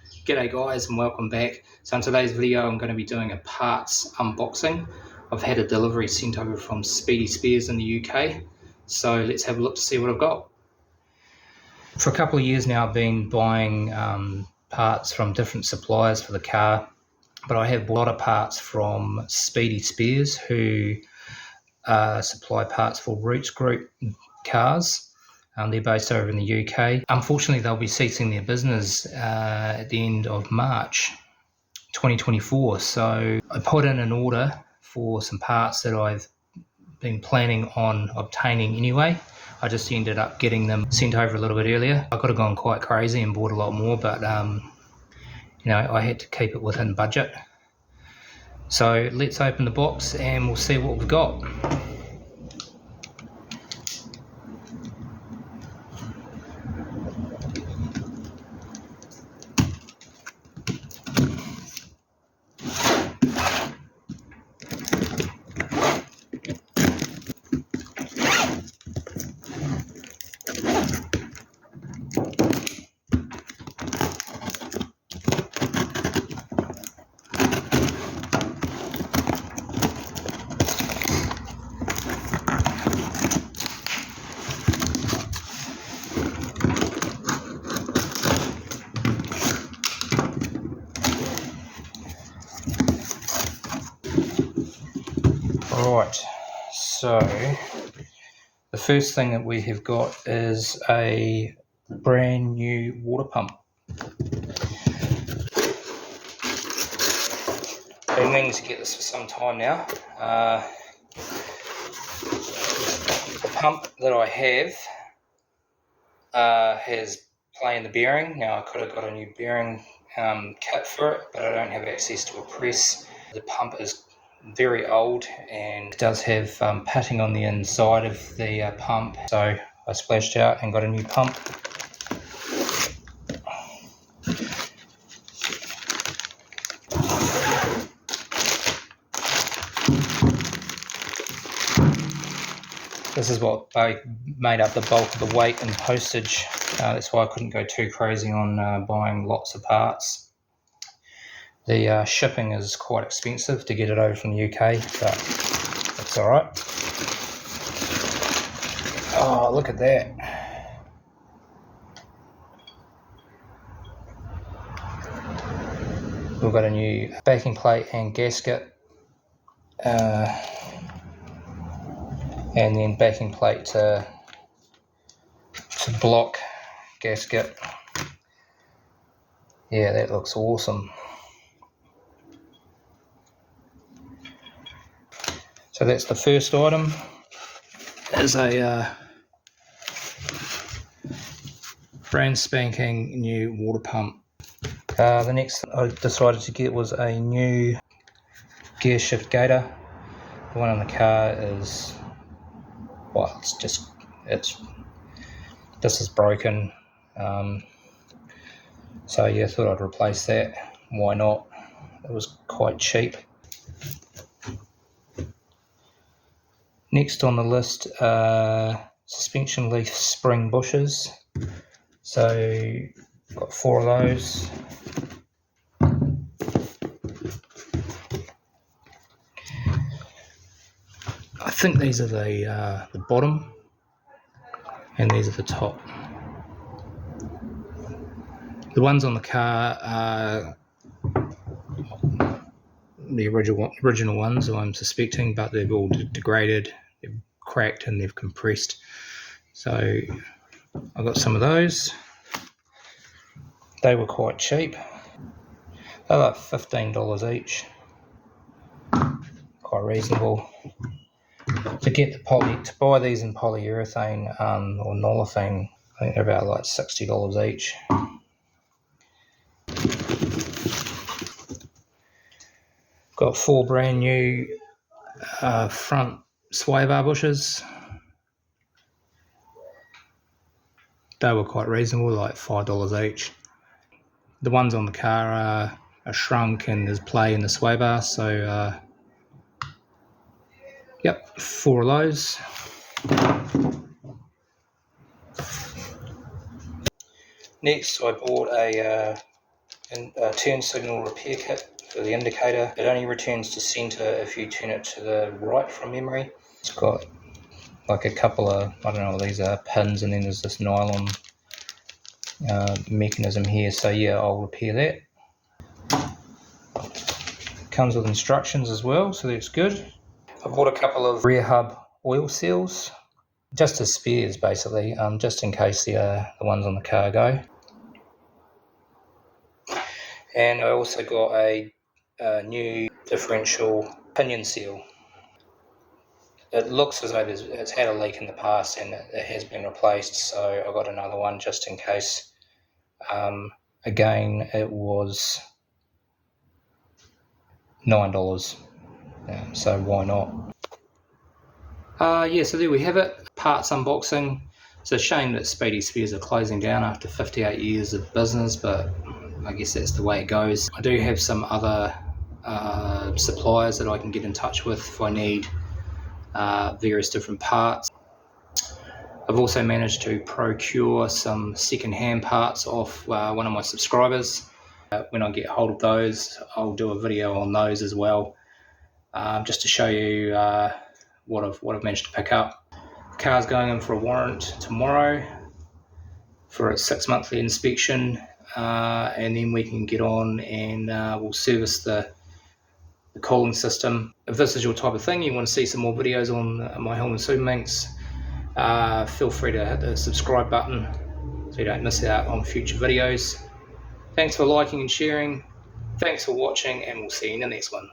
G'day guys and welcome back. So in today's video I'm going to be doing a parts unboxing. I've had a delivery sent over from Speedy Spares in the UK. So let's have a look to see what I've got. For a couple of years now I've been buying parts from different suppliers for the car, but I have a lot of parts from Speedy Spares who supply parts for Roots Group cars. They're based over in the UK. Unfortunately, they'll be ceasing their business at the end of March 2024. So I put in an order for some parts that I've been planning on obtaining anyway. I just ended up getting them sent over a little bit earlier. I could have gone quite crazy and bought a lot more, but I had to keep it within budget. So let's open the box and we'll see what we've got. Right, so the first thing that we have got is a brand new water pump. Been meaning to get this for some time now. The pump that I have has play in the bearing. Now I could have got a new bearing kit for it, but I don't have access to a press. The pump is very old and it does have patting on the inside of the pump, so I splashed out and got a new pump. This is what made up the bulk of the weight and postage. That's why I couldn't go too crazy on buying lots of parts. The shipping is quite expensive to get it over from the UK, but that's alright. Oh, look at that. We've got a new backing plate and gasket, and then backing plate to block gasket. Yeah, that looks awesome. So that's the first item, is a brand spanking new water pump. The next I decided to get was a new gear shift gator. The one on the car is, well, this is broken. So yeah, I thought I'd replace that. Why not? It was quite cheap. Next on the list are suspension leaf spring bushes. So got 4 of those. I think these are the bottom and these are the top. The ones on the car are the original ones, I'm suspecting, but they've all degraded, they've cracked and they've compressed. So I got some of those. They were quite cheap. They're like $15 each. Quite reasonable. To buy these in polyurethane or nolafane, I think they're about like $60 each. Got 4 brand new front sway bar bushes. They were quite reasonable, like $5 each. The ones on the car are shrunk and there's play in the sway bar, so yep, 4 of those. Next I bought a And turn signal repair kit for the indicator. It only returns to centre if you turn it to the right from memory. It's got like a couple of, I don't know what these are, pins, and then there's this nylon mechanism here. So yeah, I'll repair that. Comes with instructions as well, so that's good. I bought a couple of rear hub oil seals, just as spares basically, just in case the ones on the car go. And I also got a new differential pinion seal. It looks as though it's had a leak in the past and it has been replaced, so I got another one just in case. Again, it was $9, so why not? Yeah, so there we have it, parts unboxing. It's a shame that Speedy Spares are closing down after 58 years of business, but I guess that's the way it goes. I do have some other suppliers that I can get in touch with if I need various different parts. I've also managed to procure some second-hand parts off one of my subscribers. When I get hold of those, I'll do a video on those as well, just to show you what I've managed to pick up. The car's going in for a warrant tomorrow for its 6 monthly inspection, and then we can get on and we'll service the cooling system. If this is your type of thing, you want to see some more videos on my Hillman Superminx, feel free to hit the subscribe button so you don't miss out on future videos. Thanks for liking and sharing. Thanks for watching, and we'll see you in the next one.